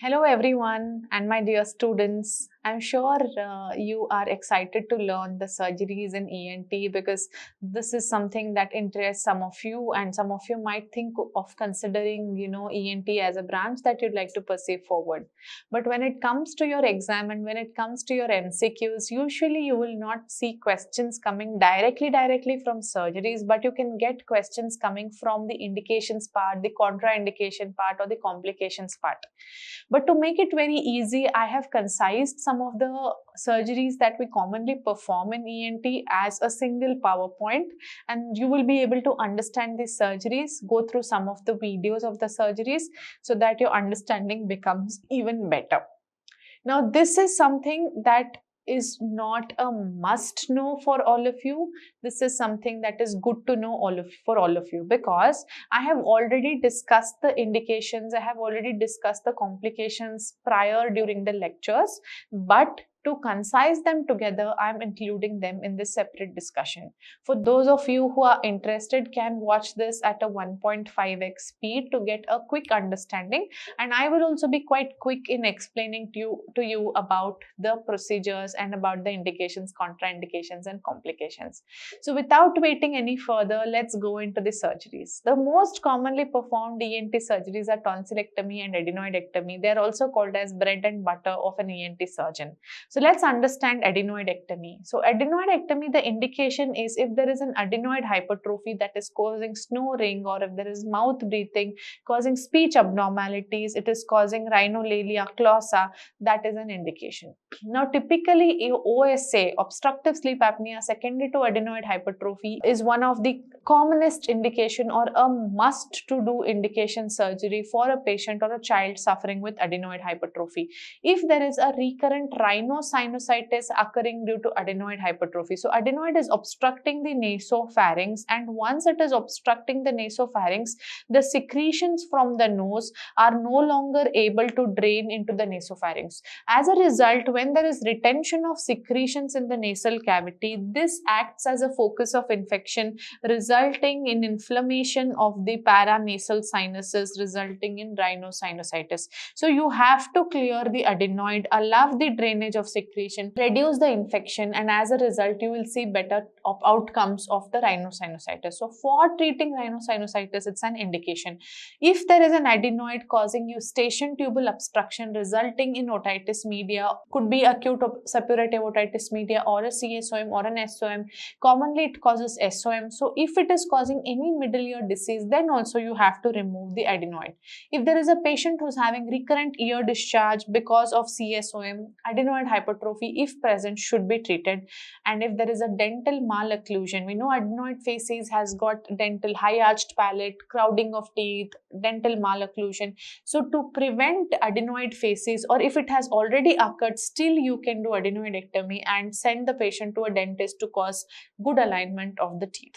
Hello everyone and my dear students. I'm sure you are excited to learn the surgeries in ENT because this is something that interests some of you, and some of you might think of considering, ENT as a branch that you'd like to pursue forward. But when it comes to your exam and when it comes to your MCQs, usually you will not see questions coming directly from surgeries, but you can get questions coming from the indications part, the contraindication part, or the complications part. But to make it very easy, I have concised some of the surgeries that we commonly perform in ENT as a single PowerPoint, and you will be able to understand these surgeries, go through some of the videos of the surgeries so that your understanding becomes even better. Now, this is something that is not a must know for all of you. This is something that is good to know for all of you, because I have already discussed the indications, I have already discussed the complications prior during the lectures, but to concise them together, I am including them in this separate discussion. For those of you who are interested, can watch this at a 1.5x speed to get a quick understanding, and I will also be quite quick in explaining to you about the procedures and about the indications, contraindications and complications. So without waiting any further, let's go into the surgeries. The most commonly performed ENT surgeries are tonsillectomy and adenoidectomy. They are also called as bread and butter of an ENT surgeon. So let's understand adenoidectomy. So adenoidectomy, the indication is if there is an adenoid hypertrophy that is causing snoring, or if there is mouth breathing, causing speech abnormalities, it is causing rhinolalia clausa, that is an indication. Now, typically OSA, obstructive sleep apnea secondary to adenoid hypertrophy, is one of the commonest indication or a must to do indication surgery for a patient or a child suffering with adenoid hypertrophy if there is a recurrent rhinosinusitis occurring due to adenoid hypertrophy. So adenoid is obstructing the nasopharynx, and once it is obstructing the nasopharynx, the secretions from the nose are no longer able to drain into the nasopharynx. As a result, when there is retention of secretions in the nasal cavity, this acts as a focus of infection, resulting in inflammation of the paranasal sinuses, resulting in rhinosinusitis. So you have to clear the adenoid, allow the drainage of secretion, reduce the infection, and as a result, you will see better outcomes of the rhinosinusitis. So for treating rhinosinusitis, it's an indication. If there is an adenoid causing eustachian tubal obstruction resulting in otitis media, could be acute suppurative otitis media or a CSOM or an SOM. Commonly it causes SOM. So if it is causing any middle ear disease, then also you have to remove the adenoid. If there is a patient who's having recurrent ear discharge because of CSOM, adenoid hypertrophy, if present, should be treated. And if there is a dental malocclusion, we know adenoid facies has got dental high arched palate, crowding of teeth, dental malocclusion. So to prevent adenoid facies, or if it has already occurred, still you can do adenoidectomy and send the patient to a dentist to cause good alignment of the teeth.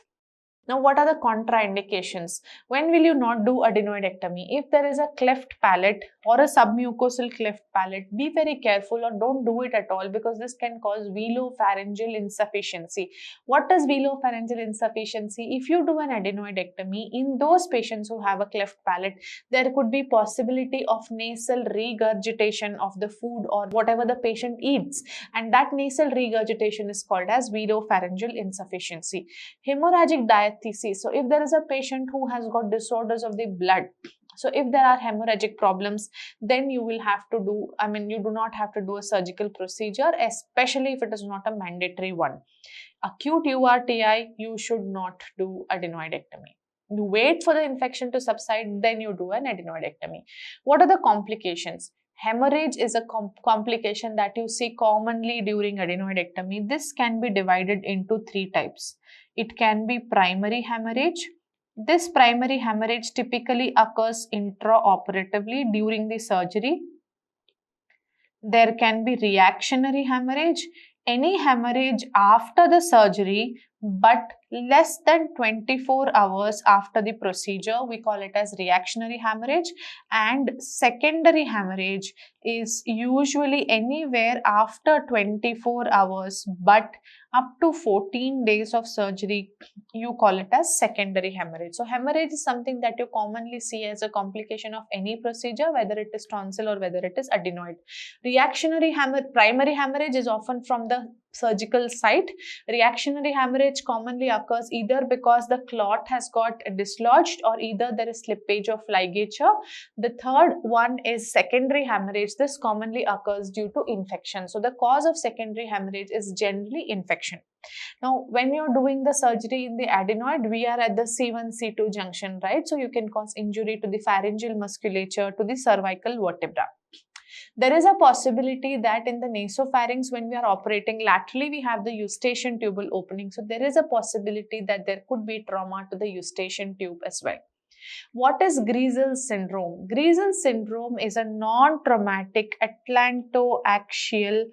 Now, what are the contraindications? When will you not do adenoidectomy? If there is a cleft palate or a submucosal cleft palate, be very careful or don't do it at all, because this can cause velopharyngeal insufficiency. What is velopharyngeal insufficiency? If you do an adenoidectomy, in those patients who have a cleft palate, there could be possibility of nasal regurgitation of the food or whatever the patient eats, and that nasal regurgitation is called as velopharyngeal insufficiency. Hemorrhagic diathesis. So if there is a patient who has got disorders of the blood, so if there are hemorrhagic problems, then you will have to do, you do not have to do a surgical procedure, especially if it is not a mandatory one. Acute URTI, you should not do adenoidectomy. You wait for the infection to subside, then you do an adenoidectomy. What are the complications? Hemorrhage is a complication that you see commonly during adenoidectomy. This can be divided into three types. It can be primary hemorrhage. This primary hemorrhage typically occurs intraoperatively during the surgery. There can be reactionary hemorrhage, any hemorrhage after the surgery but less than 24 hours after the procedure, we call it as reactionary hemorrhage, and secondary hemorrhage is usually anywhere after 24 hours, but up to 14 days of surgery, you call it as secondary hemorrhage. So hemorrhage is something that you commonly see as a complication of any procedure, whether it is tonsil or whether it is adenoid. Primary hemorrhage is often from the surgical site. Reactionary hemorrhage commonly occurs either because the clot has got dislodged or either there is slippage of ligature. The third one is secondary hemorrhage. This commonly occurs due to infection. So the cause of secondary hemorrhage is generally infection. Now, when you're doing the surgery in the adenoid, we are at the C1, C2 junction, right? So you can cause injury to the pharyngeal musculature, to the cervical vertebra. There is a possibility that in the nasopharynx, when we are operating laterally, we have the eustachian tubal opening. So there is a possibility that there could be trauma to the eustachian tube as well. What is Griesel's syndrome? Griesel's syndrome is a non-traumatic atlantoaxial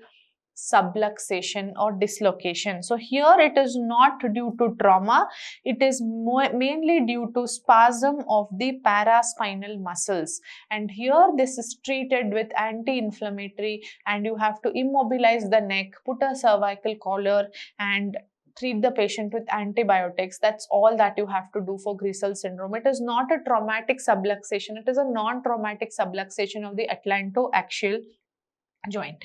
subluxation or dislocation. So here it is not due to trauma, it is mainly due to spasm of the paraspinal muscles, and here this is treated with anti-inflammatory, and you have to immobilize the neck, put a cervical collar and treat the patient with antibiotics. That's all that you have to do for Griesel's syndrome. It is not a traumatic subluxation, it is a non-traumatic subluxation of the atlantoaxial joint.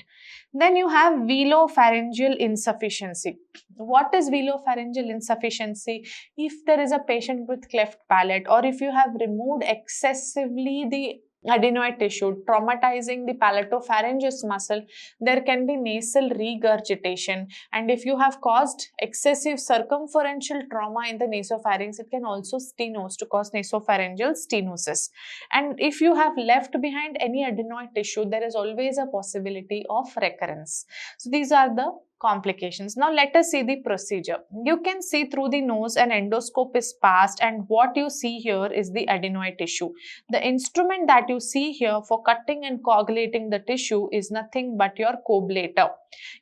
Then you have velopharyngeal insufficiency. What is velopharyngeal insufficiency? If there is a patient with cleft palate, or if you have removed excessively the adenoid tissue, traumatizing the palatopharyngeus muscle, there can be nasal regurgitation, and if you have caused excessive circumferential trauma in the nasopharynx, it can also stenose to cause nasopharyngeal stenosis. And if you have left behind any adenoid tissue, there is always a possibility of recurrence. So these are the complications. Now let us see the procedure. You can see through the nose an endoscope is passed, and what you see here is the adenoid tissue. The instrument that you see here for cutting and coagulating the tissue is nothing but your coagulator.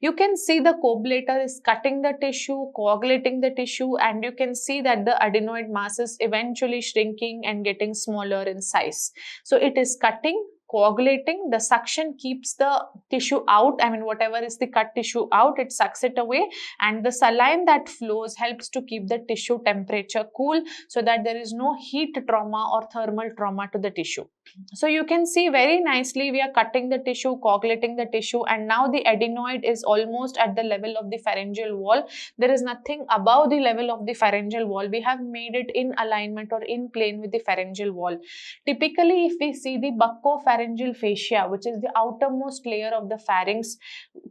You can see the coagulator is cutting the tissue, coagulating the tissue, and you can see that the adenoid mass is eventually shrinking and getting smaller in size. So it is cutting, coagulating, the suction keeps the tissue out, whatever is the cut tissue out, it sucks it away, and the saline that flows helps to keep the tissue temperature cool so that there is no heat trauma or thermal trauma to the tissue. So you can see very nicely we are cutting the tissue, coagulating the tissue, and now the adenoid is almost at the level of the pharyngeal wall. There is nothing above the level of the pharyngeal wall. We have made it in alignment or in plane with the pharyngeal wall. Typically, if we see the buccopharyngeal fascia, which is the outermost layer of the pharynx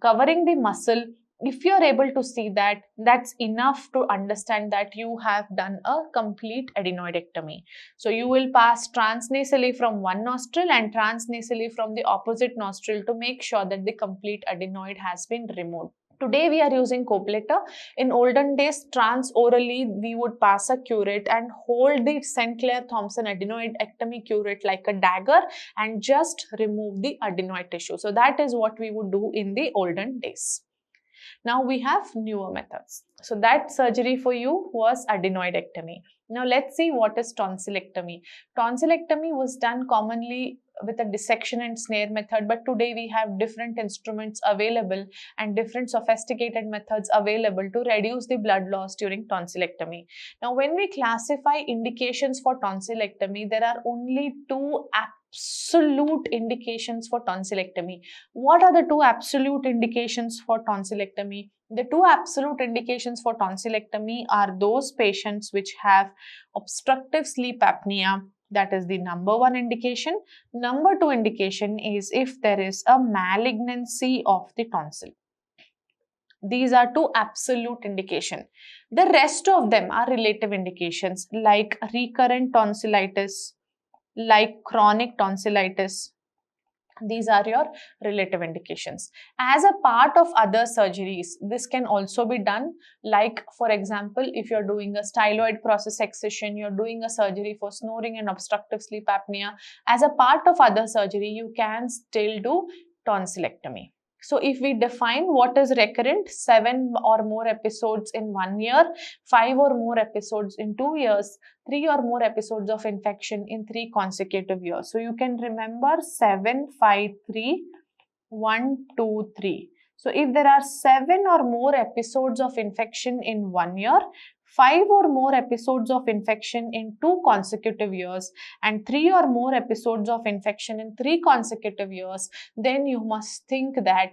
covering the muscle, if you are able to see that, that's enough to understand that you have done a complete adenoidectomy. So you will pass transnasally from one nostril and transnasally from the opposite nostril to make sure that the complete adenoid has been removed. Today we are using coagulator. In olden days, transorally we would pass a curate and hold the St. Clair Thompson adenoidectomy curate like a dagger and just remove the adenoid tissue. So that is what we would do in the olden days. Now we have newer methods. So that surgery for you was adenoidectomy. Now let's see what is tonsillectomy. Tonsillectomy was done commonly with a dissection and snare method, but today we have different instruments available and different sophisticated methods available to reduce the blood loss during tonsillectomy. Now when we classify indications for tonsillectomy, there are only two absolute indications for tonsillectomy. What are the two absolute indications for tonsillectomy? The two absolute indications for tonsillectomy are those patients which have obstructive sleep apnea. That is the number one indication. Number two indication is if there is a malignancy of the tonsil. These are two absolute indications. The rest of them are relative indications like recurrent tonsillitis, like chronic tonsillitis. These are your relative indications. As a part of other surgeries, this can also be done. Like for example, if you're doing a styloid process excision, you're doing a surgery for snoring and obstructive sleep apnea. As a part of other surgery, you can still do tonsillectomy. So if we define what is recurrent, 7 or more episodes in 1 year, 5 or more episodes in 2 years, 3 or more episodes of infection in 3 consecutive years. So you can remember 7, 5, 3, 1, 2, 3. So if there are 7 or more episodes of infection in 1 year, 5 or more episodes of infection in 2 consecutive years, and 3 or more episodes of infection in 3 consecutive years, then you must think that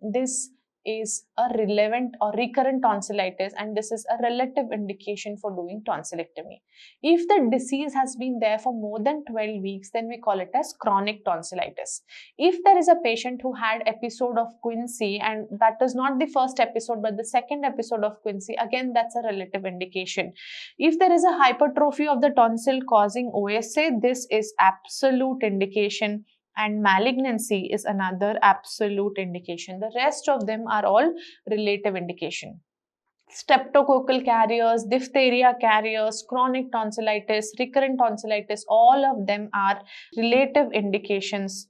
this is a relevant or recurrent tonsillitis, and this is a relative indication for doing tonsillectomy. If the disease has been there for more than 12 weeks, then we call it as chronic tonsillitis. If there is a patient who had episode of quinsy, and that is not the first episode but the second episode of quinsy, again that's a relative indication. If there is a hypertrophy of the tonsil causing OSA, this is absolute indication, and malignancy is another absolute indication. The rest of them are all relative indication. Streptococcal carriers, diphtheria carriers, chronic tonsillitis, recurrent tonsillitis, all of them are relative indications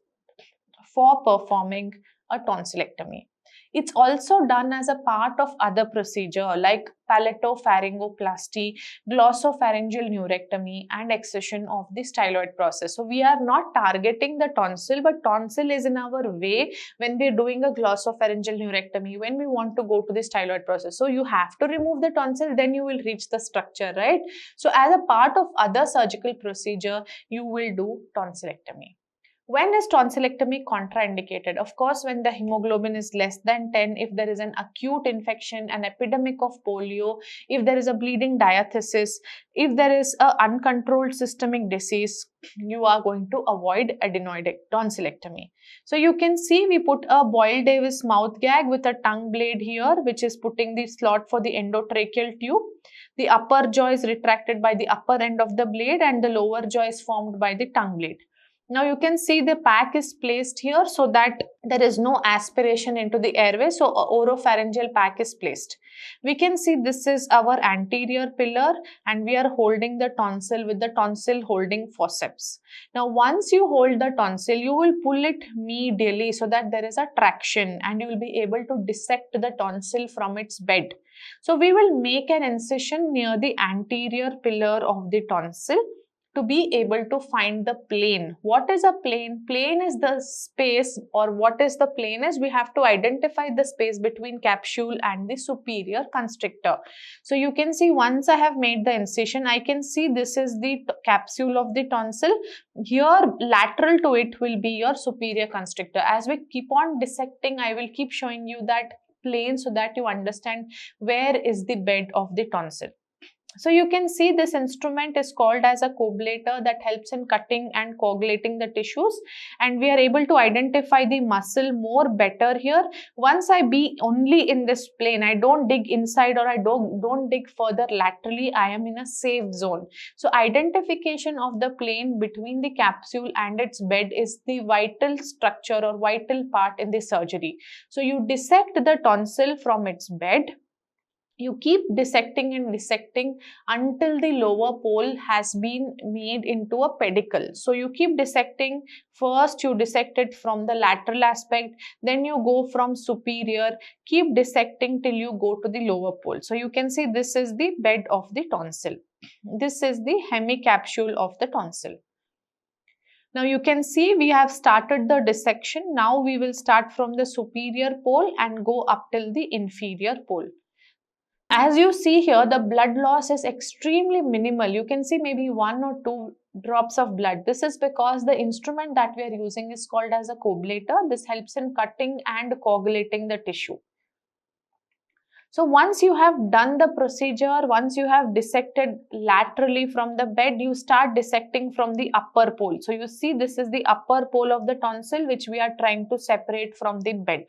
for performing a tonsillectomy. It's also done as a part of other procedure like palatopharyngoplasty, glossopharyngeal neurectomy, and excision of the styloid process. So we are not targeting the tonsil, but tonsil is in our way when we're doing a glossopharyngeal neurectomy, when we want to go to the styloid process. So you have to remove the tonsil, then you will reach the structure, right? So as a part of other surgical procedure, you will do tonsillectomy. When is tonsillectomy contraindicated? Of course, when the hemoglobin is less than 10, if there is an acute infection, an epidemic of polio, if there is a bleeding diathesis, if there is an uncontrolled systemic disease, you are going to avoid adenoidectomy tonsillectomy. So you can see we put a Boyle-Davis mouth gag with a tongue blade here, which is putting the slot for the endotracheal tube. The upper jaw is retracted by the upper end of the blade, and the lower jaw is formed by the tongue blade. Now you can see the pack is placed here so that there is no aspiration into the airway. So a oropharyngeal pack is placed. We can see this is our anterior pillar, and we are holding the tonsil with the tonsil holding forceps. Now once you hold the tonsil, you will pull it medially so that there is a traction, and you will be able to dissect the tonsil from its bed. So we will make an incision near the anterior pillar of the tonsil to be able to find the plane. What is a plane? Plane is the space, or what is the plane is we have to identify the space between capsule and the superior constrictor. So you can see once I have made the incision, I can see this is the capsule of the tonsil. Here lateral to it will be your superior constrictor. As we keep on dissecting, I will keep showing you that plane so that you understand where is the bed of the tonsil. So you can see this instrument is called as a coagulator that helps in cutting and coagulating the tissues, and we are able to identify the muscle more better here. Once I be only in this plane, I don't dig inside or I don't dig further laterally, I am in a safe zone. So identification of the plane between the capsule and its bed is the vital structure or vital part in the surgery. So you dissect the tonsil from its bed. You keep dissecting and dissecting until the lower pole has been made into a pedicle. So you keep dissecting. First you dissect it from the lateral aspect, then you go from superior, keep dissecting till you go to the lower pole. So you can see this is the bed of the tonsil. This is the hemicapsule of the tonsil. Now you can see we have started the dissection. Now we will start from the superior pole and go up till the inferior pole. As you see here, the blood loss is extremely minimal. You can see maybe 1 or 2 drops of blood. This is because the instrument that we are using is called as a coagulator. This helps in cutting and coagulating the tissue. So once you have done the procedure, once you have dissected laterally from the bed, you start dissecting from the upper pole. So you see this is the upper pole of the tonsil which we are trying to separate from the bed.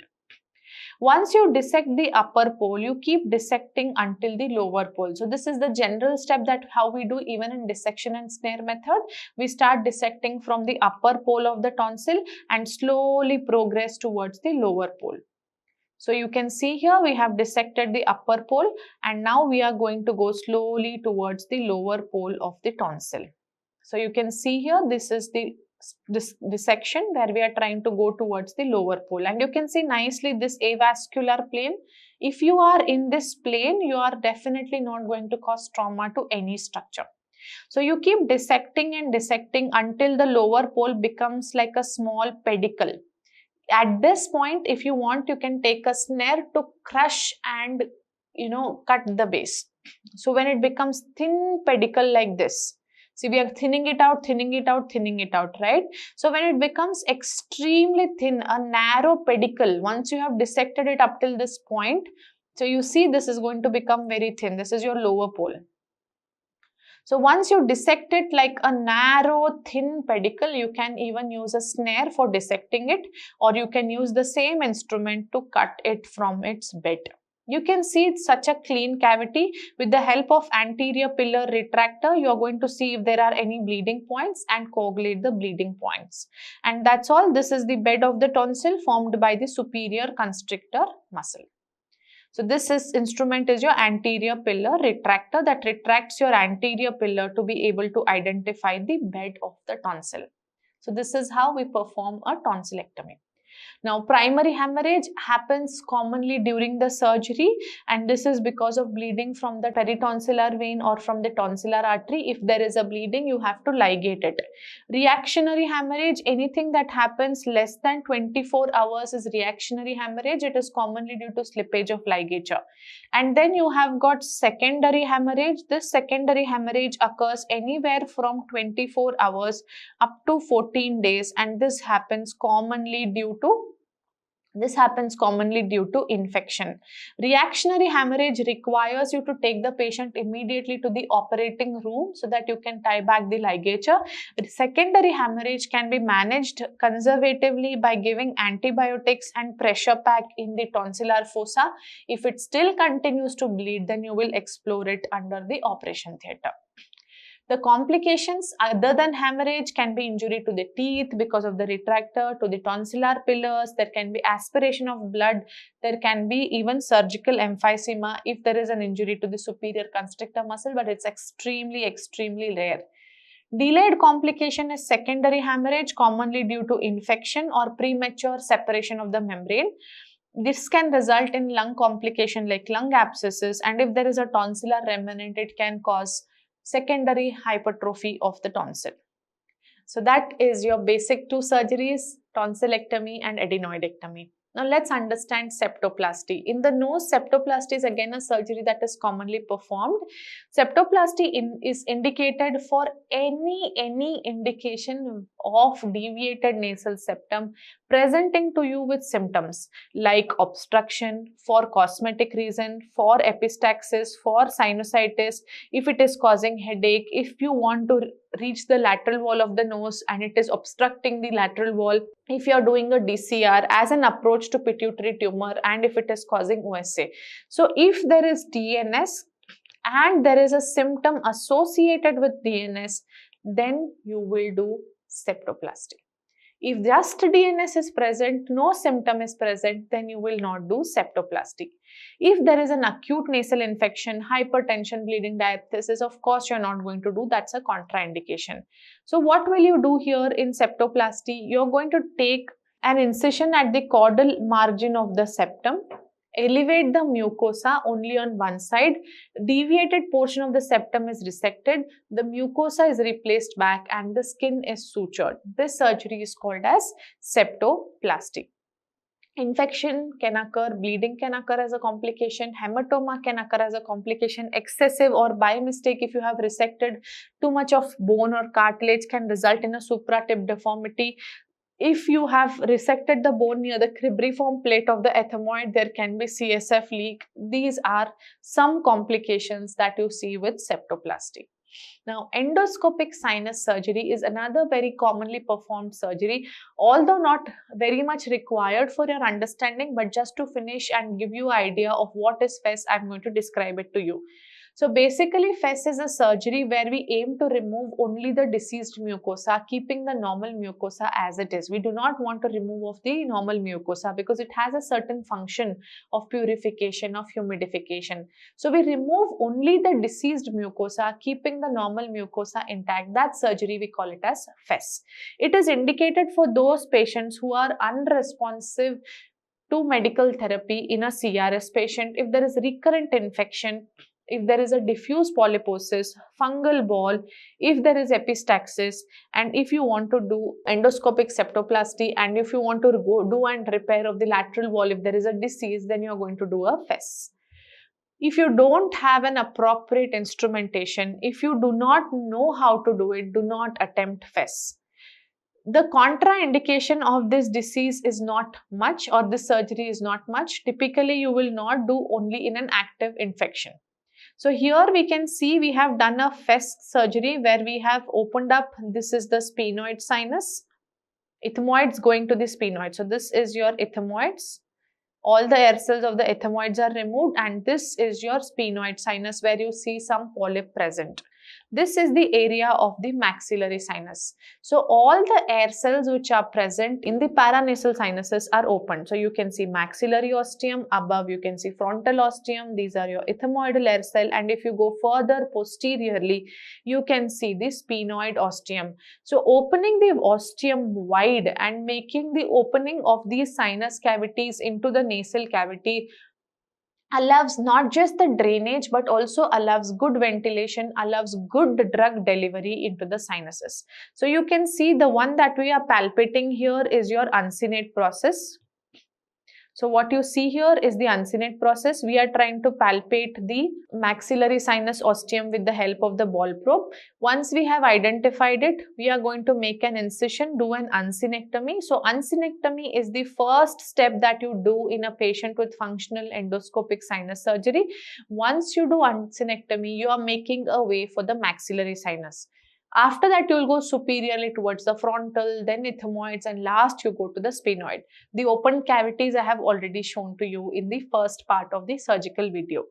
Once you dissect the upper pole, you keep dissecting until the lower pole. So this is the general step that how we do even in dissection and snare method. We start dissecting from the upper pole of the tonsil and slowly progress towards the lower pole. So you can see here we have dissected the upper pole, and now we are going to go slowly towards the lower pole of the tonsil. So you can see here this is the this dissection where we are trying to go towards the lower pole. And you can see nicely this avascular plane. If you are in this plane, you are definitely not going to cause trauma to any structure. So you keep dissecting and dissecting until the lower pole becomes like a small pedicle. At this point, if you want, you can take a snare to crush and cut the base. So when it becomes thin pedicle like this, see, we are thinning it out, thinning it out, thinning it out, right? So when it becomes extremely thin, a narrow pedicle, once you have dissected it up till this point, so you see this is going to become very thin. This is your lower pole. So once you dissect it like a narrow thin pedicle, you can even use a snare for dissecting it, or you can use the same instrument to cut it from its bed. You can see it's such a clean cavity. With the help of anterior pillar retractor, you are going to see if there are any bleeding points and coagulate the bleeding points. And that's all. This is the bed of the tonsil formed by the superior constrictor muscle. So this instrument is your anterior pillar retractor that retracts your anterior pillar to be able to identify the bed of the tonsil. So this is how we perform a tonsillectomy. Now, primary hemorrhage happens commonly during the surgery, and this is because of bleeding from the peritonsillar vein or from the tonsillar artery. If there is a bleeding, you have to ligate it. Reactionary hemorrhage, anything that happens less than 24 hours is reactionary hemorrhage. It is commonly due to slippage of ligature. And then you have got secondary hemorrhage. This secondary hemorrhage occurs anywhere from 24 hours up to 14 days, and this happens commonly due to infection. Reactionary hemorrhage requires you to take the patient immediately to the operating room so that you can tie back the ligature. Secondary hemorrhage can be managed conservatively by giving antibiotics and pressure pack in the tonsillar fossa. If it still continues to bleed, then you will explore it under the operation theatre. The complications other than hemorrhage can be injury to the teeth because of the retractor, to the tonsillar pillars. There can be aspiration of blood. There can be even surgical emphysema if there is an injury to the superior constrictor muscle, but it's extremely, extremely rare. Delayed complication is secondary hemorrhage, commonly due to infection or premature separation of the membrane. This can result in lung complication like lung abscesses, and if there is a tonsillar remnant, it can cause secondary hypertrophy of the tonsil. So that is your basic two surgeries, tonsillectomy and adenoidectomy. Now let's understand septoplasty. In the nose, septoplasty is again a surgery that is commonly performed. Septoplasty is indicated for any indication of deviated nasal septum presenting to you with symptoms like obstruction, for cosmetic reason, for epistaxis, for sinusitis, if it is causing headache, if you want to reach the lateral wall of the nose and it is obstructing the lateral wall, if you are doing a DCR as an approach to pituitary tumor, and if it is causing OSA. So if there is DNS and there is a symptom associated with DNS, then you will do septoplasty. If just DNS is present, no symptom is present, then you will not do septoplasty. If there is an acute nasal infection, hypertension, bleeding, diathesis, of course you are not going to do. That's a contraindication. So what will you do here in septoplasty? You are going to take an incision at the caudal margin of the septum, elevate the mucosa only on one side, deviated portion of the septum is resected, the mucosa is replaced back and the skin is sutured. This surgery is called as septoplasty. Infection can occur, bleeding can occur as a complication, hematoma can occur as a complication, excessive or by mistake if you have resected too much of bone or cartilage can result in a supratip deformity. If you have resected the bone near the cribriform plate of the ethmoid, there can be CSF leak. These are some complications that you see with septoplasty. Now, endoscopic sinus surgery is another very commonly performed surgery, although not very much required for your understanding, but just to finish and give you an idea of what is FES, I am going to describe it to you. So basically, FES is a surgery where we aim to remove only the diseased mucosa, keeping the normal mucosa as it is. We do not want to remove of the normal mucosa because it has a certain function of purification, of humidification. So we remove only the diseased mucosa, keeping the normal mucosa intact. That surgery we call it as FES. It is indicated for those patients who are unresponsive to medical therapy in a CRS patient, if there is recurrent infection, if there is a diffuse polyposis, fungal ball, if there is epistaxis, and if you want to do endoscopic septoplasty, and if you want to go do and repair of the lateral wall, if there is a disease, then you are going to do a FES. If you don't have an appropriate instrumentation, if you do not know how to do it, do not attempt FES. The contraindication of this disease is not much, or this surgery is not much. Typically, you will not do only in an active infection. So here we can see we have done a FES surgery where we have opened up, this is the sphenoid sinus, ethmoids going to the sphenoid. So this is your ethmoids. All the air cells of the ethmoids are removed, and this is your sphenoid sinus where you see some polyp present. This is the area of the maxillary sinus. So all the air cells which are present in the paranasal sinuses are open. So you can see maxillary ostium, above you can see frontal ostium, these are your ethmoidal air cell, and if you go further posteriorly, you can see the sphenoid ostium. So opening the ostium wide and making the opening of these sinus cavities into the nasal cavity allows not just the drainage but also allows good ventilation, allows good drug delivery into the sinuses. So you can see the one that we are palpating here is your uncinate process. So what you see here is the uncinate process. We are trying to palpate the maxillary sinus ostium with the help of the ball probe. Once we have identified it, we are going to make an incision, do an uncinectomy. So uncinectomy is the first step that you do in a patient with functional endoscopic sinus surgery. Once you do uncinectomy, you are making a way for the maxillary sinus. After that, you will go superiorly towards the frontal, then ethmoids, and last you go to the sphenoid. The open cavities I have already shown to you in the first part of the surgical video.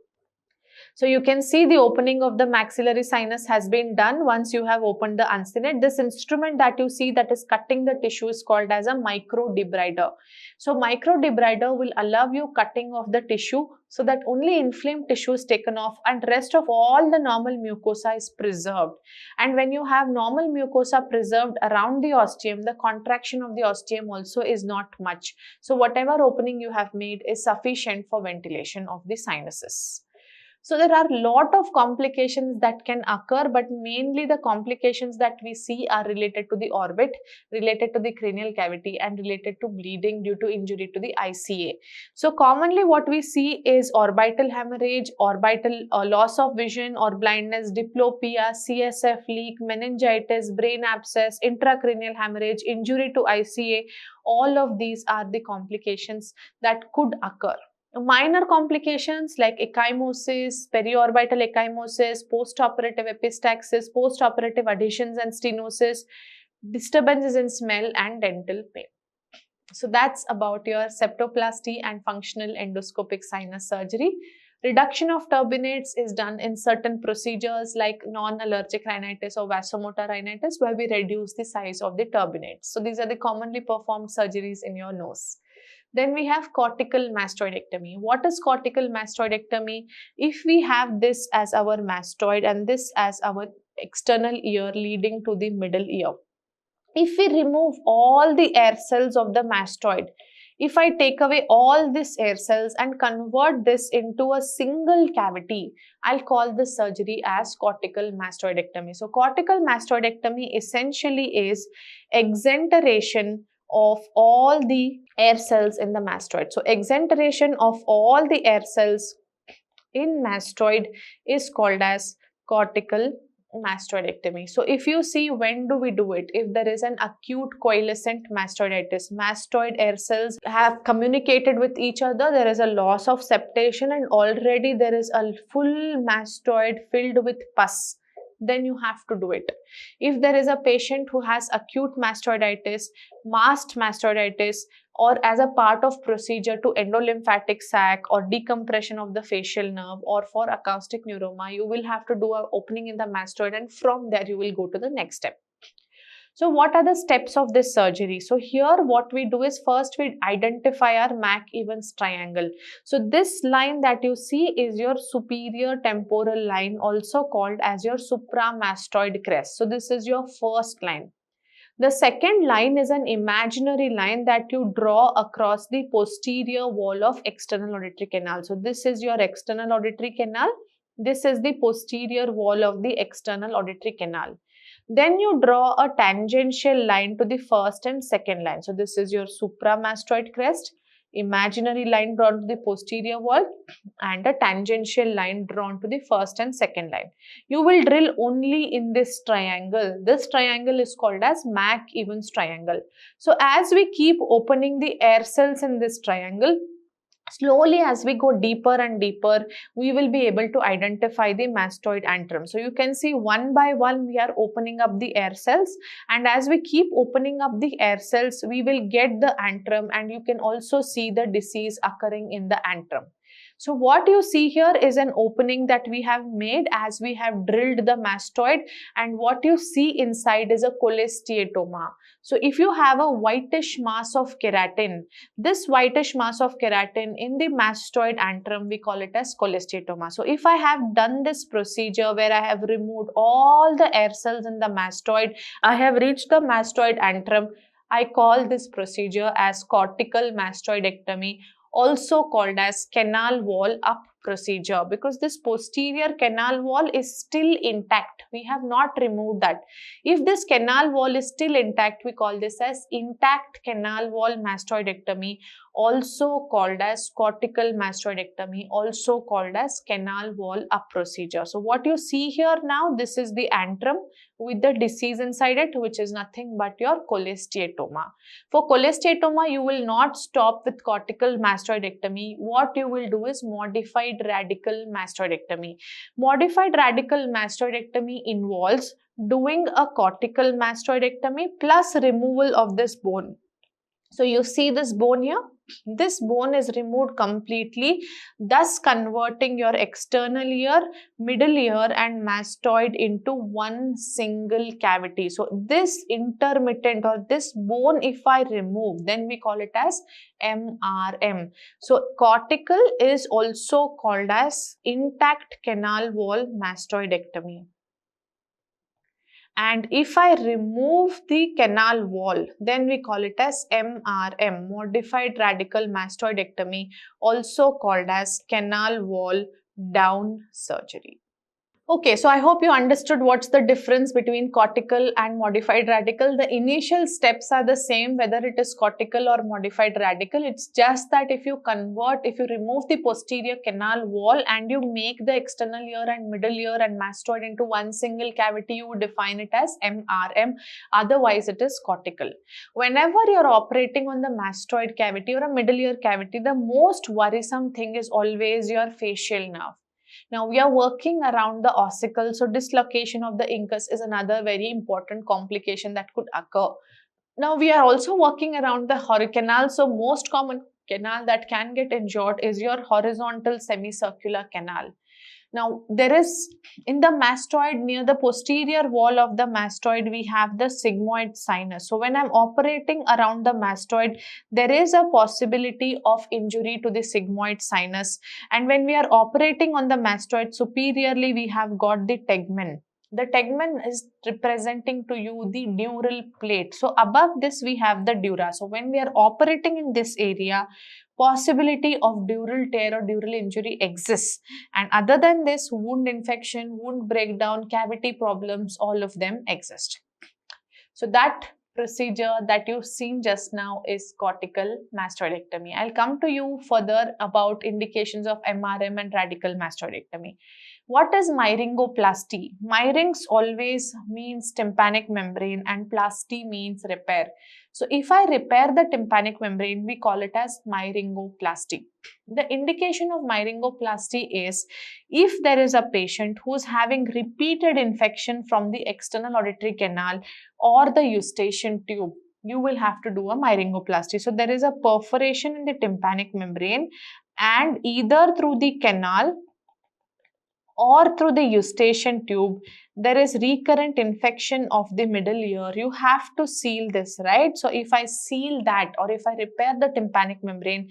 So you can see the opening of the maxillary sinus has been done once you have opened the uncinate. This instrument that you see that is cutting the tissue is called as a microdebrider. So microdebrider will allow you cutting of the tissue so that only inflamed tissue is taken off and rest of all the normal mucosa is preserved. And when you have normal mucosa preserved around the ostium, the contraction of the ostium also is not much. So whatever opening you have made is sufficient for ventilation of the sinuses. So there are a lot of complications that can occur, but mainly the complications that we see are related to the orbit, related to the cranial cavity, and related to bleeding due to injury to the ICA. So commonly what we see is orbital hemorrhage, orbital loss of vision or blindness, diplopia, CSF leak, meningitis, brain abscess, intracranial hemorrhage, injury to ICA. All of these are the complications that could occur. Minor complications like ecchymosis, periorbital ecchymosis, postoperative epistaxis, postoperative adhesions and stenosis, disturbances in smell, and dental pain. So that's about your septoplasty and functional endoscopic sinus surgery. Reduction of turbinates is done in certain procedures like non-allergic rhinitis or vasomotor rhinitis, where we reduce the size of the turbinates. So these are the commonly performed surgeries in your nose. Then we have cortical mastoidectomy. What is cortical mastoidectomy? If we have this as our mastoid and this as our external ear leading to the middle ear, if we remove all the air cells of the mastoid, if I take away all these air cells and convert this into a single cavity, I'll call this surgery as cortical mastoidectomy. So cortical mastoidectomy essentially is exenteration of all the air cells in the mastoid. So exenteration of all the air cells in mastoid is called as cortical mastoidectomy. So if you see, when do we do it? If there is an acute coalescent mastoiditis, mastoid air cells have communicated with each other, there is a loss of septation and already there is a full mastoid filled with pus. then you have to do it. If there is a patient who has acute mastoiditis, masked mastoiditis, or as a part of procedure to endolymphatic sac or decompression of the facial nerve, or for acoustic neuroma, you will have to do an opening in the mastoid, and from there you will go to the next step. So what are the steps of this surgery? So here what we do is, first we identify our Mac-Evans triangle. So this line that you see is your superior temporal line, also called as your supramastoid crest. So this is your first line. The second line is an imaginary line that you draw across the posterior wall of external auditory canal. So this is your external auditory canal. This is the posterior wall of the external auditory canal. Then you draw a tangential line to the first and second line. So this is your supramastoid crest, imaginary line drawn to the posterior wall, and a tangential line drawn to the first and second line. You will drill only in this triangle. This triangle is called as Mac-Evans triangle. So as we keep opening the air cells in this triangle, slowly as we go deeper and deeper, we will be able to identify the mastoid antrum. So you can see one by one we are opening up the air cells, and as we keep opening up the air cells, we will get the antrum, and you can also see the disease occurring in the antrum. So what you see here is an opening that we have made as we have drilled the mastoid, and what you see inside is a cholesteatoma. So if you have a whitish mass of keratin, this whitish mass of keratin in the mastoid antrum, we call it as cholesteatoma. So if I have done this procedure where I have removed all the air cells in the mastoid, I have reached the mastoid antrum, I call this procedure as cortical mastoidectomy, also called as canal wall up procedure, because this posterior canal wall is still intact. We have not removed that. If this canal wall is still intact, we call this as intact canal wall mastoidectomy, also called as cortical mastoidectomy, also called as canal wall up procedure. So what you see here now, this is the antrum with the disease inside it, which is nothing but your cholesteatoma. For cholesteatoma, you will not stop with cortical mastoidectomy. What you will do is modified radical mastoidectomy. Modified radical mastoidectomy involves doing a cortical mastoidectomy plus removal of this bone. So you see this bone here? This bone is removed completely, thus converting your external ear, middle ear and mastoid into one single cavity. So this intermittent or this bone, if I remove, then we call it as MRM. So cortical is also called as intact canal wall mastoidectomy. And if I remove the canal wall, then we call it as MRM, modified radical mastoidectomy, also called as canal wall down surgery. Okay, so I hope you understood what's the difference between cortical and modified radical. The initial steps are the same whether it is cortical or modified radical. It's just that if you remove the posterior canal wall and you make the external ear and middle ear and mastoid into one single cavity, you would define it as MRM. Otherwise, it is cortical. Whenever you're operating on the mastoid cavity or a middle ear cavity, the most worrisome thing is always your facial nerve. Now we are working around the ossicle, so dislocation of the incus is another very important complication that could occur. Now we are also working around the canal, so most common canal that can get injured is your horizontal semicircular canal. Now there is in the mastoid, near the posterior wall of the mastoid, we have the sigmoid sinus. So when I'm operating around the mastoid, there is a possibility of injury to the sigmoid sinus. And when we are operating on the mastoid superiorly, we have got the tegmen. The tegmen is representing to you the dural plate. So above this we have the dura. So when we are operating in this area, possibility of dural tear or dural injury exists, and other than this, wound infection, wound breakdown, cavity problems, all of them exist. So that procedure that you've seen just now is cortical mastoidectomy. I'll come to you further about indications of MRM and radical mastoidectomy. What is myringoplasty? Myrings always means tympanic membrane and plasty means repair. So if I repair the tympanic membrane, we call it as myringoplasty. The indication of myringoplasty is if there is a patient who is having repeated infection from the external auditory canal or the eustachian tube, you will have to do a myringoplasty. So there is a perforation in the tympanic membrane, and either through the canal or through the eustachian tube, there is recurrent infection of the middle ear. You have to seal this, right? So if I seal that or if I repair the tympanic membrane,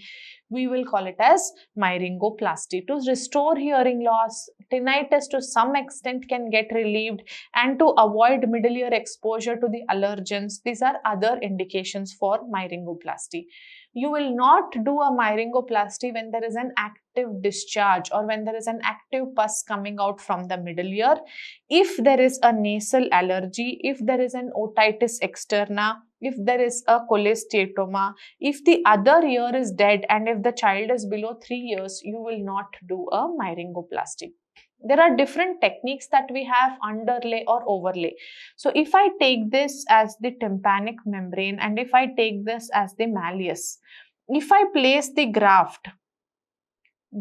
we will call it as myringoplasty. To restore hearing loss, tinnitus to some extent can get relieved, and to avoid middle ear exposure to the allergens. These are other indications for myringoplasty. You will not do a myringoplasty when there is an active discharge or when there is an active pus coming out from the middle ear. If there is a nasal allergy, if there is an otitis externa, if there is a cholesteatoma, if the other ear is dead, and if the child is below 3 years, you will not do a myringoplasty. There are different techniques that we have: underlay or overlay. So if I take this as the tympanic membrane and if I take this as the malleus, if I place the graft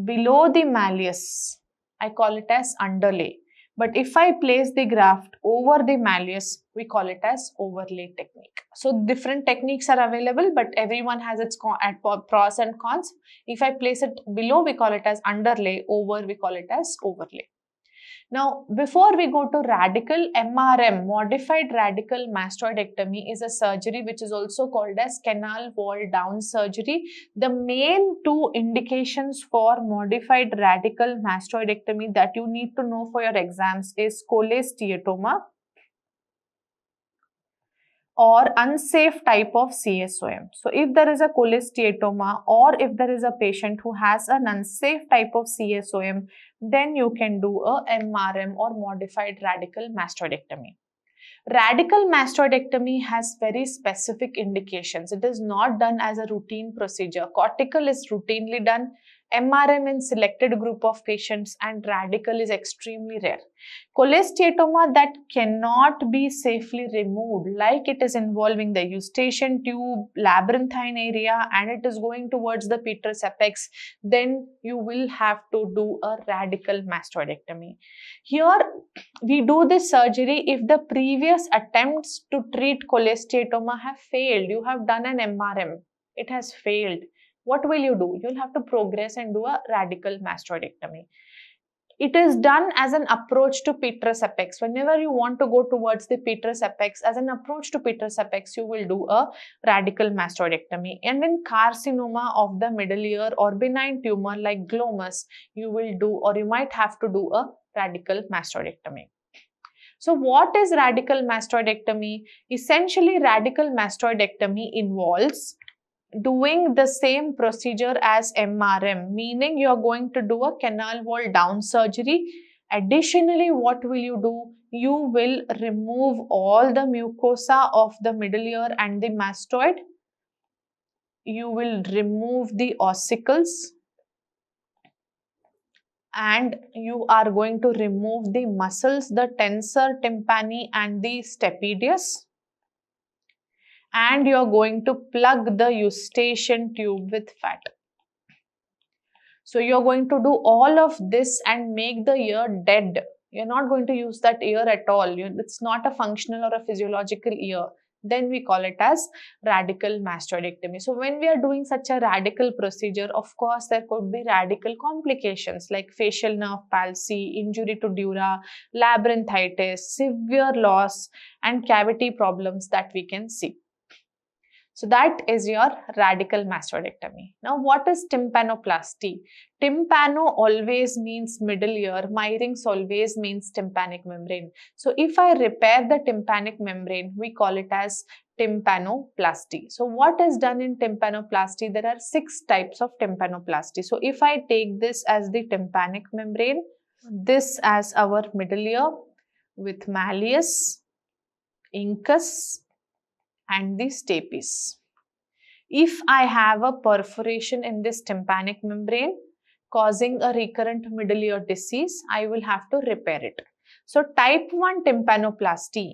below the malleus, I call it as underlay. But if I place the graft over the malleus, we call it as overlay technique. So different techniques are available, but everyone has its pros and cons. If I place it below, we call it as underlay. Over, we call it as overlay. Now, before we go to radical, MRM, modified radical mastoidectomy, is a surgery which is also called as canal wall down surgery. The main two indications for modified radical mastoidectomy that you need to know for your exams is cholesteatoma or unsafe type of CSOM. So if there is a cholesteatoma or if there is a patient who has an unsafe type of CSOM, then you can do a MRM or modified radical mastoidectomy. Radical mastoidectomy has very specific indications. It is not done as a routine procedure. Cortical is routinely done, MRM in selected group of patients, and radical is extremely rare. Cholesteatoma that cannot be safely removed, like it is involving the eustachian tube, labyrinthine area, and it is going towards the petrous apex, then you will have to do a radical mastoidectomy. Here, we do this surgery if the previous attempts to treat cholesteatoma have failed. You have done an MRM, it has failed. What will you do? You'll have to progress and do a radical mastoidectomy. It is done as an approach to petrous apex. Whenever you want to go towards the petrous apex, as an approach to petrous apex, you will do a radical mastoidectomy. And in carcinoma of the middle ear or benign tumor like glomus, you will do, or you might have to do, a radical mastoidectomy. So what is radical mastoidectomy? Essentially, radical mastoidectomy involves doing the same procedure as MRM, meaning you are going to do a canal wall down surgery. Additionally, what will you do? You will remove all the mucosa of the middle ear and the mastoid. You will remove the ossicles, and you are going to remove the muscles, the tensor tympani and the stapedius. And you are going to plug the eustachian tube with fat. So you are going to do all of this and make the ear dead. You are not going to use that ear at all. It's not a functional or a physiological ear. Then we call it as radical mastoidectomy. So when we are doing such a radical procedure, of course, there could be radical complications like facial nerve palsy, injury to dura, labyrinthitis, severe loss, and cavity problems that we can see. So that is your radical mastoidectomy. Now, what is tympanoplasty? Tympano always means middle ear. Myrings always means tympanic membrane. So if I repair the tympanic membrane, we call it as tympanoplasty. So what is done in tympanoplasty? There are 6 types of tympanoplasty. So if I take this as the tympanic membrane, this as our middle ear with malleus, incus, and the stapes. If I have a perforation in this tympanic membrane, causing a recurrent middle ear disease, I will have to repair it. So type 1 tympanoplasty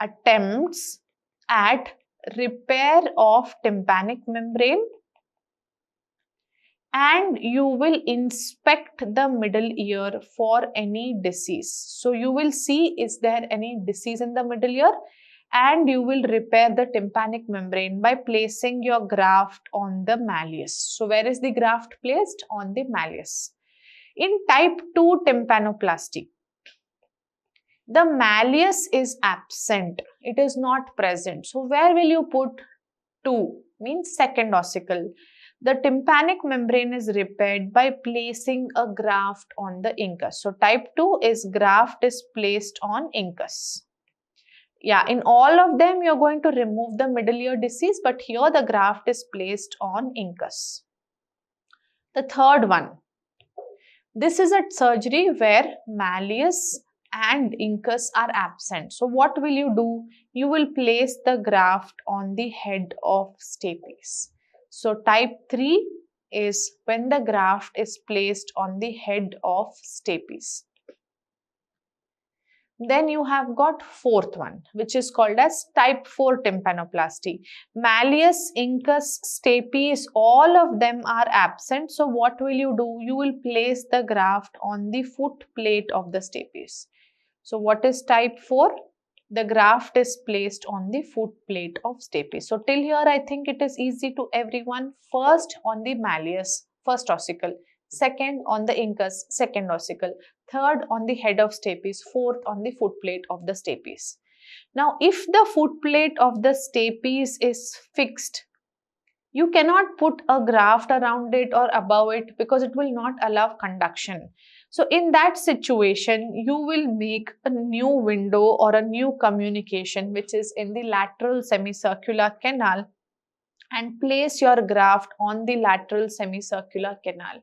attempts at repair of tympanic membrane, and you will inspect the middle ear for any disease. So you will see, is there any disease in the middle ear, and you will repair the tympanic membrane by placing your graft on the malleus. So where is the graft placed? On the malleus. In type 2 tympanoplasty, the malleus is absent. It is not present. So where will you put 2? Means second ossicle. The tympanic membrane is repaired by placing a graft on the incus. So type 2 is graft is placed on incus. Yeah, in all of them you are going to remove the middle ear disease, but here the graft is placed on incus. The third one, this is a surgery where malleus and incus are absent. So what will you do? You will place the graft on the head of stapes. So type 3 is when the graft is placed on the head of stapes. Then you have got fourth one, which is called as type 4 tympanoplasty. Malleus, incus, stapes, all of them are absent. So what will you do? You will place the graft on the foot plate of the stapes. So what is type 4? The graft is placed on the foot plate of stapes. So till here I think it is easy to everyone. First on the malleus, first ossicle. Second on the incus, second ossicle. Third on the head of stapes. Fourth on the foot plate of the stapes. Now if the foot plate of the stapes is fixed, you cannot put a graft around it or above it because it will not allow conduction. So in that situation, you will make a new window or a new communication which is in the lateral semicircular canal and place your graft on the lateral semicircular canal.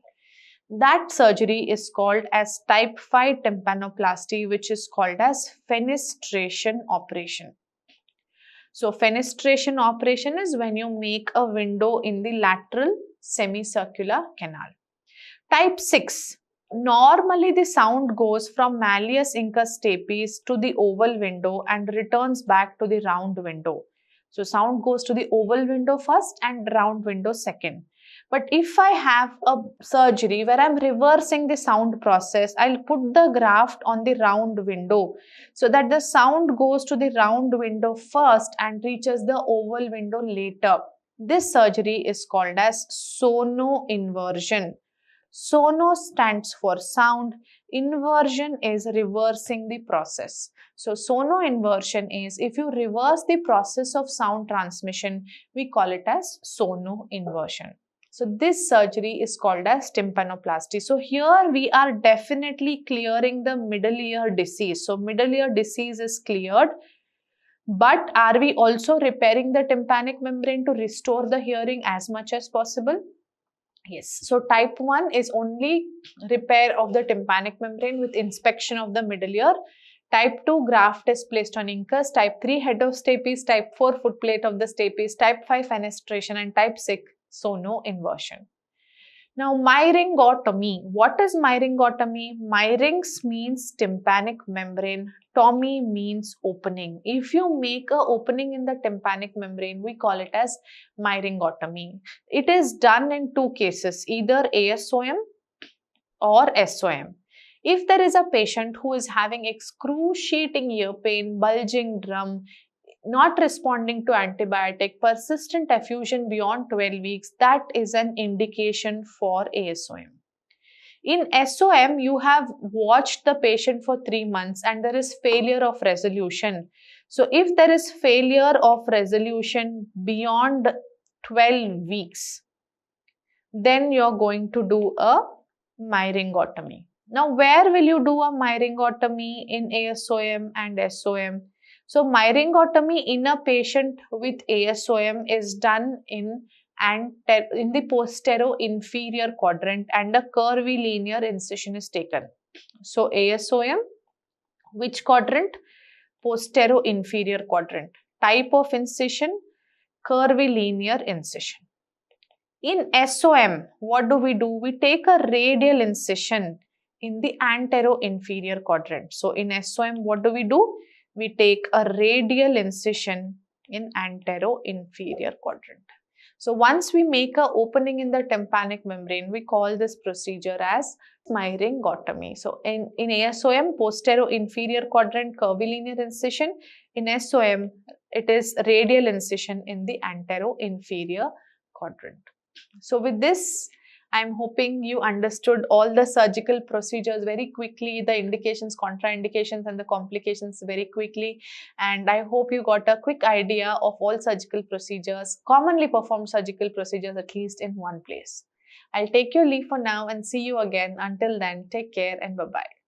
That surgery is called as type 5 tympanoplasty, which is called as fenestration operation. So fenestration operation is when you make a window in the lateral semicircular canal. Type 6. Normally the sound goes from malleus incus stapes to the oval window and returns back to the round window. So sound goes to the oval window first and round window second. But if I have a surgery where I am reversing the sound process, I'll put the graft on the round window so that the sound goes to the round window first and reaches the oval window later. This surgery is called as sono inversion. Sono stands for sound, inversion is reversing the process. So sono inversion is if you reverse the process of sound transmission, we call it as sono inversion. So this surgery is called as tympanoplasty. So here we are definitely clearing the middle ear disease. So middle ear disease is cleared. But are we also repairing the tympanic membrane to restore the hearing as much as possible? Yes. So type 1 is only repair of the tympanic membrane with inspection of the middle ear. Type 2 graft is placed on incus. Type 3 head of stapes. Type 4 foot plate of the stapes. Type 5 fenestration, and type 6 sono inversion. Now myringotomy. What is myringotomy? Myrings means tympanic membrane. Tomy means opening. If you make a opening in the tympanic membrane, we call it as myringotomy. It is done in two cases, either ASOM or SOM. If there is a patient who is having excruciating ear pain, bulging drum, not responding to antibiotic, persistent effusion beyond 12 weeks, that is an indication for ASOM. In SOM, you have watched the patient for 3 months and there is failure of resolution. So if there is failure of resolution beyond 12 weeks, then you are going to do a myringotomy. Now, where will you do a myringotomy in ASOM and SOM? So myringotomy in a patient with ASOM is done in the postero-inferior quadrant and a curvilinear incision is taken. So ASOM, which quadrant? Postero-inferior quadrant. Type of incision? Curvilinear incision. In SOM, what do? We take a radial incision in the antero-inferior quadrant. So in SOM, what do? We take a radial incision in antero-inferior quadrant. So once we make a opening in the tympanic membrane, we call this procedure as myringotomy. So in ASOM, postero-inferior quadrant curvilinear incision. In SOM, it is radial incision in the antero-inferior quadrant. So with this, I'm hoping you understood all the surgical procedures very quickly, the indications, contraindications and the complications very quickly. And I hope you got a quick idea of all surgical procedures, commonly performed surgical procedures, at least in one place. I'll take your leave for now and see you again. Until then, take care and bye-bye.